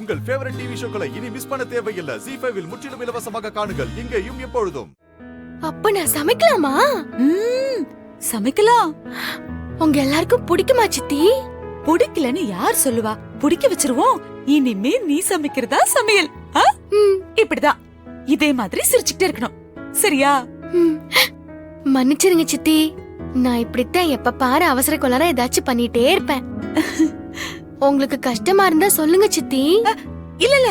உங்கள் favourite TV ஷோக்களை இனி miss பண்ண தேவையில்லை. ஜீ5 இல் முற்றிலும் இலவசமாக காணுங்கள். இங்கேயும் எப்பொழுதும். அப்ப நான் சமைக்கலாமா? சமைக்கலாம். உங்க எல்லாருக்கும் பிடிக்குமா சித்தி? பிடிக்கலன்னு யார் சொல்லுவா? பிடிக்க வச்சிருவோம். இனிமே நீ சமைக்கிறதா சமையல். இப்படிதான் இதே மாதிரி சிரிச்சுக்கிட்டே இருக்கணும். சரியா? மன்னிச்சிருங்க சித்தி. நான் இப்படித்தான் எப்ப பாரு அவசர கொள்ளார ஏதாச்சும் பண்ணிட்டே இருப்பேன். உங்களுக்கு கஷ்டமா இருந்தா சொல்லுங்க சித்தி. இல்ல இல்ல,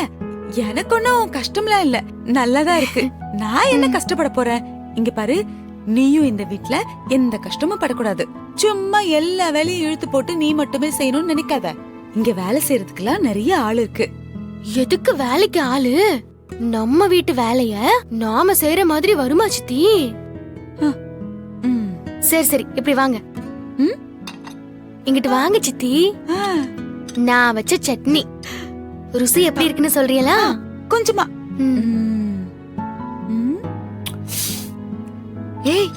எனக்கு ஒன்னும் கஷ்டம்லாம் இல்ல. நல்லாதான் இருக்கு. நான் என்ன கஷ்டப்பட போறேன்? இங்க பாரு, நீயும் இந்த வீட்ல எந்த கஷ்டமும் படக்கூடாது. சும்மா எல்லா வேலையும் இழுத்து போட்டு நீ மட்டுமே செய்யணும்னு நினைக்காத. இங்க வேலை செய்யறதுக்குலாம் நிறைய ஆள் இருக்கு. எதுக்கு வேலைக்கு ஆளு? நம்ம வீட்டு வேலைய நாம செய்யற மாதிரி வருமா சித்தி? சரி சரி, இப்படி வாங்க. இங்கிட்டு வாங்க சித்தி. நான் வச்ச சட்னி ருசி எப்படி இருக்குன்னு சொல்றீங்களா? கொஞ்சமா. ஏய்,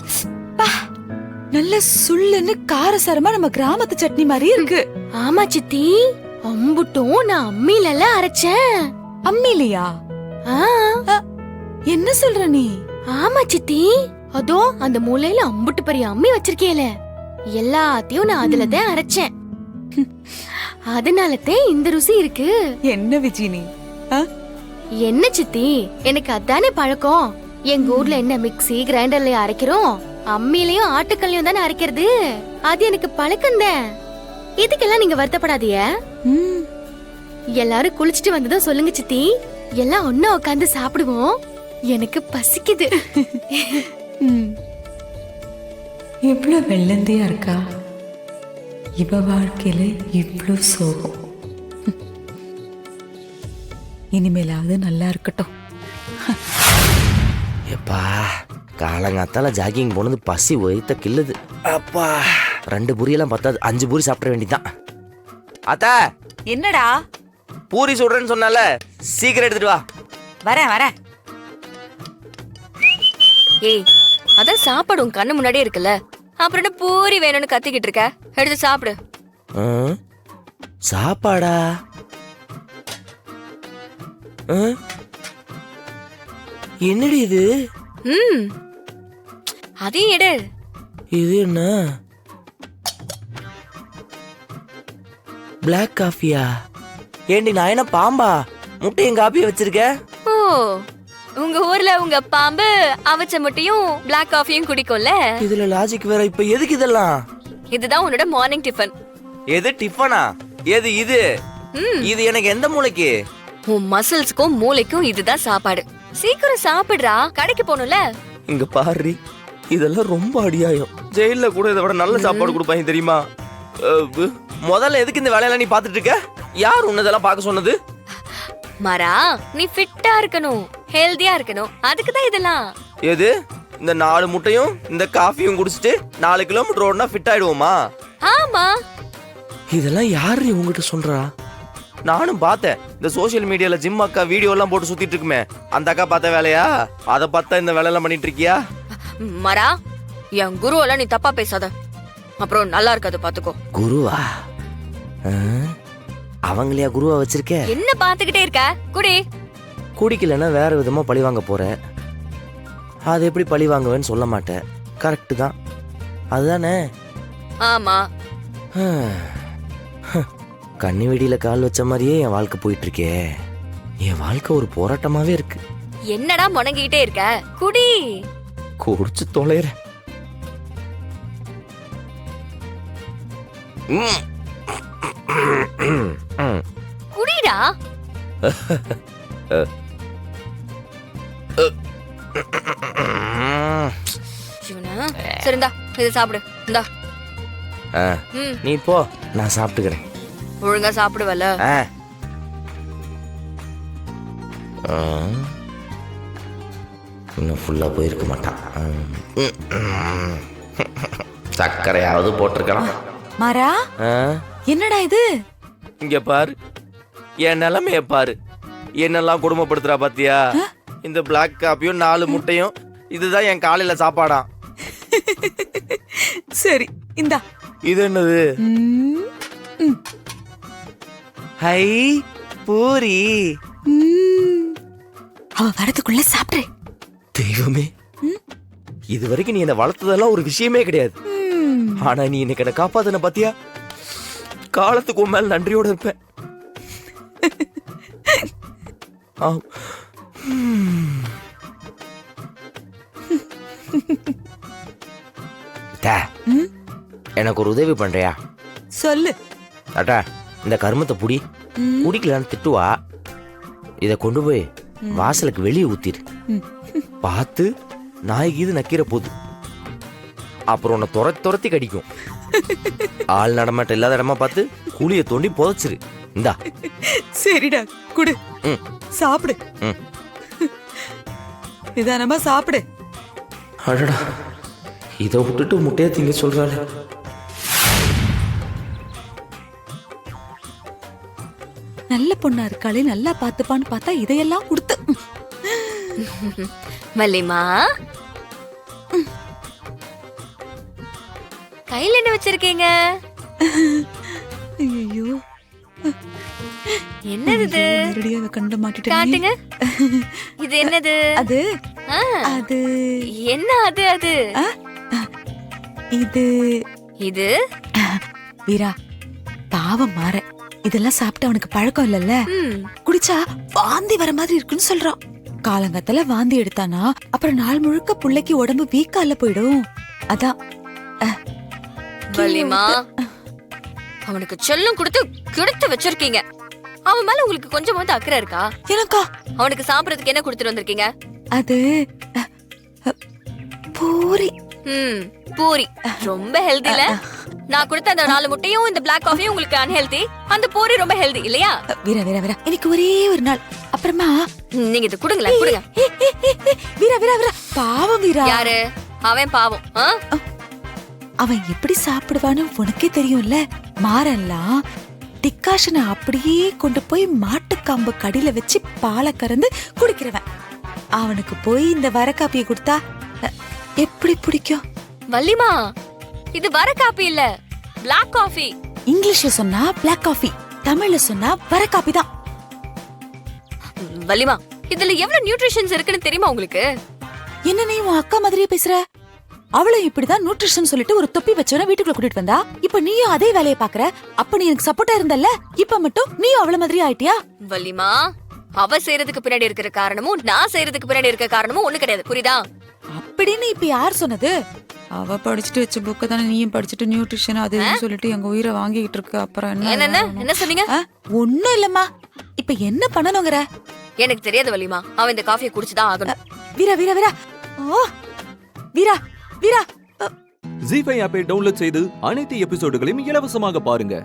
நல்ல சுள்ளுன்னு காரசாரமா நம்ம கிராமத்து சட்னி மாதிரி இருக்கு. ஆமா சித்தி, அம்புட்டும் நான் அம்மியில அரைச்சேன். அம்மிலையா? என்ன சொல்ற நீ? ஆமா சித்தி, அதோ அந்த மூலையில அம்புட்டு பெரிய அம்மி வச்சிருக்கேல, எல்லாத்தையும் நான் அதுலதான் அரைச்சேன். அதனாலதான் இந்த ருசி இருக்கு. என்ன விஜினி? என்ன சித்தி, எனக்கு அதானே பழக்கம். எங்க ஊர்ல என்ன மிக்ஸி கிரைண்டர்ல அரைக்கிறோம், அம்மியிலயும் ஆட்டுக்கல்லையும் தானே அரைக்கிறது. அது எனக்கு பழக்கம்தான். இதுக்கெல்லாம் நீங்க வருத்தப்படாதீங்க. எல்லாரும் குளிச்சுட்டு வந்ததும் சொல்லுங்க சித்தி, எல்லாம் ஒன்னா உட்காந்து சாப்பிடுவோம். எனக்கு பசிக்குது. இவ்வளவு வெள்ளந்தியா இருக்கா இவ வாழ்க்கையில, இவ்வளவு சோகம். இனிமேலாவது நல்லா இருக்கட்டும். எப்பா, காலங்காத்தால ஜாகிங் போனது பசி ஒய்த்த கில்லுது. அப்பா, 2 பூரியெல்லாம் பத்தாது, 5 பூரி சாப்பிட வேண்டியதான். அத்தா, என்னடா? பூரி சுடுறேன்னு சொன்னால, சீக்கிரம் எடுத்துட்டு வா. வரேன் வரேன். ஏய், அதான் சாப்பாடு உன் கண்ணு முன்னாடியே இருக்குல்ல, அப்புறம் என்ன பூரி வேணும்னு கத்திக்கிட்டு இருக்க? எடுத்து சாப்பிடு. சாப்பாடா? என்னடி இது? அதையும் எடு. இது என்ன? பிளாக் காஃபியா? ஏண்டி, நான் என்ன பாம்பா? முட்டையும் காப்பியும் வச்சிருக்க? ஓ, உங்க ஊர்ல உங்க பாம்பு அவச்ச முட்டையும் பிளாக் காஃபியும் குடிக்கும்ல. இதுல லாஜிக் வேற. இப்ப எதுக்கு இதெல்லாம்? இதுதான் உன்னோட மார்னிங் டிஃபன். எது டிஃபனா? எது இது? இது எனக்கு எந்த மூளைக்கு? உன் மசில்ஸ்க்கும் மூளைக்கும் இதுதான் சாப்பாடு. சீக்கிரம் சாப்பிடுறா, கடைக்கு போகணும்ல. இங்க பாரு, இதெல்லாம் ரொம்ப அடியாயம். ஜெயில கூட இதை விட நல்ல சாப்பாடு கொடுப்பாங்க தெரியுமா? முதல்ல எதுக்கு இந்த வேலையெல்லாம் நீ பாத்துட்டு இருக்க? யார் உன்னதெல்லாம் பார்க்க சொன்னது? மரா, நீ ஃபிட்டா இருக்கணும், ஹெல்தியா இருக்கணும், அதுக்கு தான் இதெல்லாம். எது? இந்த 4 முட்டையும் இந்த காஃபியும் குடிச்சிட்டு 4 கிலோமீட்டர் ஓடுனா ஃபிட் ஆயிடுவோமா? ஆமா. இதெல்லாம் யாரு உங்ககிட்ட சொல்றா? நானும் பார்த்தேன், இந்த சோசியல் மீடியால ஜிம் அக்கா வீடியோ எல்லாம் போட்டு சுத்திட்டு இருக்குமே, அந்த அக்கா பார்த்த வேலையா? அதை பார்த்தா இந்த வேலையெல்லாம் பண்ணிட்டு இருக்கியா? மரா, என் குரு எல்லாம் நீ தப்பா பேசாத, அப்புறம் நல்லா இருக்காது பாத்துக்கோ. குருவா? அவங்களையா குருவா வச்சிருக்க? என்ன பாத்துக்கிட்டே இருக்க? குடி. குடிக்கலன்னா வேற விதமா பழி வாங்க போற. அது எப்படி பழி வாங்குவேன்னு சொல்ல மாட்டேன். கரெக்ட் தான், அதுதானே? ஆமா. கண்ணி வெடியில கால் வச்ச மாதிரியே என் வாழ்க்கை போயிட்டு இருக்கே. என் வாழ்க்கை ஒரு போராட்டமாவே இருக்கு. என்னடா முணங்கிட்டே இருக்க? குடி. குடிச்சு தொலைறேன். குடிடா. சரிந்தா, இதை சாப்பிடு. இந்தா. நீ போ, நான் சாப்பிட்டுக்கிறேன். ஒழுங்கா சாப்பிடுவல. இன்னும் ஃபுல்லா போயிருக்க மாட்டான். சர்க்கரையாவது போட்டிருக்கலாம். மாறா, என்னடா இது? இங்க பாரு, என் நிலைமைய பாரு. என்னெல்லாம் குடும்பப்படுத்துறா பாத்தியா? இந்த பிளாக் காப்பியும் 4 முட்டையும் இதுதான் என் காலையில சாப்பாடா. சரி, இந்தா. இது என்னது? ஹை, பூரி. அவ வரதுக்குள்ள சாப்பிடு. தெய்வமே, இது வரைக்கும் நீ என்ன வளர்த்ததெல்லாம் ஒரு விஷயமே கிடையாது. ஆனா நீ இன்னைக்கு என்ன காப்பாத்தின பாத்தியா? காலத்துக்கு உன் மேல நன்றியோட இருப்பேன். ஆ. அத்தா, எனக்கு ஒரு உதவி பண்றியா? சொல்லு. அட்டா, இந்த கருமத்தை புடி. குடிக்கலான்னு திட்டுவா. இத கொண்டு போய் வாசலுக்கு வெளியே ஊத்திரு. பார்த்து நாய்க்கு இது நக்கிற போது அப்புறம் உன்னை துரத்தி கடிக்கும். ஆள் நடமாட்டம் இல்லாத இடமா பார்த்து குழிய தோண்டி புதைச்சிரு. இந்தா. சரிடா, குடு. சாப்பிடு. நிதானமா சாப்பிடு. அடடா, இதை விட்டுட்டு முட்டையை திங்க சொல்றாள். நல்ல பொண்ணா இருக்காளே, நல்லா பாத்துப்பான்னு பார்த்தா இதையெல்லாம் கொடுத்து. வள்ளிமா, கையில என்ன வச்சிருக்கீங்க? ஐயோ, என்னது இது? நேரடியாக கண்ட மாட்டிட்டேன். காட்டுங்க. இது என்னது? அது ஆ, அது என்ன அது? அது இது இது வீரா, பாவம் மாற. இதெல்லாம் சாப்பிட்டு அவனுக்கு பழக்கம் இல்லல்ல. ம், குடிச்சா வாந்தி வர மாதிரி இருக்குன்னு சொல்றான். காலங்கத்துல வாந்தி எடுத்தானா அப்புறம் நாள் முழுக்க புள்ளைக்கு உடம்பு வீக்கால போயிடும். அதான். வள்ளிமா, அவனுக்கு செல்லம் கொடுத்து கெடுத்து வச்சிருக்கீங்க. அவன் மேல உங்களுக்கு கொஞ்சமாவது அக்கறை இருக்கா? எனக்கா? அவனுக்கு சாப்பிடறதுக்கு என்ன கொடுத்துட்டு வந்திருக்கீங்க? அது பூரி. ம், பூரி. ரொம்ப ஹெல்தில. நான் கொடுத்த அந்த 4 முட்டையும் இந்த பிளாக் காஃபியும் உங்களுக்கு அன்ஹெல்தி. அந்த பூரி ரொம்ப ஹெல்தி இல்லையா? வீரா வீரா வீரா, எனக்கு ஒரே ஒரு நாள் அப்புறமா நீங்க இது குடுங்களேன், குடுங்க. வீரா வீரா வீரா, பாவம் வீரா. யாரு அவன்? பாவம். ஆ? அவன் எப்படி சாப்பிடுவான்னு உனக்கே தெரியும்ல. மாறெல்லாம் டிக்காஷனை அப்படியே கொண்டு போய் மாட்டுக்காம்பு கடியில வச்சு பாலை கறந்து குடிக்கிறவன். அவனுக்கு போய் இந்த வர காப்பியை கொடுத்தா எப்படி பிடிக்கும்? வள்ளிமா, இது வர காபி இல்ல, பிளாக் காஃபி. இங்கிலீஷ்ல சொன்னா பிளாக் காஃபி, தமிழ்ல சொன்னா வர காப்பி தான். வள்ளிமா, இதுல எவ்வளவு நியூட்ரிஷன்ஸ் இருக்குன்னு தெரியுமா உங்களுக்கு? என்ன நீ உன் அக்கா மாதிரியே பேசுற? அவளும் இப்படிதான் நியூட்ரிஷன் சொல்லிட்டு ஒரு தொப்பி வச்சவன வீட்டுக்குள்ள கூட்டிட்டு வந்தா. இப்ப நீயும் அதே வேலையை பாக்குற. அப்ப நீ எனக்கு சப்போர்ட்டா இருந்தல்ல, இப்ப மட்டும் நீயும் அவள மாதிரி ஆயிட்டியா? வள்ளிமா, அவ செய்யறதுக்கு பின்னாடி இருக்கிற காரணமும் நான் செய்யறதுக்கு பின்னாடி இருக்கிற காரணமும் ஒண்ணு கிடையாது, புரியுதா? அப்படின்னு இப்ப யார் சொன்னது? அவ படிச்சுட்டு வச்ச புக்க தானே நீயும் படிச்சுட்டு நியூட்ரிஷன் அது சொல்லிட்டு எங்க உயிரை வாங்கிட்டு இருக்க. அப்புறம் என்ன சொன்னீங்க? ஒண்ணும் இல்லம்மா. இப்ப என்ன பண்ணணுங்கிற? எனக்கு தெரியாது வள்ளிமா, அவன் இந்த காஃபியை குடிச்சுதான் ஆகணும். வீரா வீரா வீரா, ஓ வீரா வீரா. ஜீ5 ஆப்பை டவுன்லோட் செய்து அனைத்து எபிசோடுகளையும் இலவசமாக பாருங்க.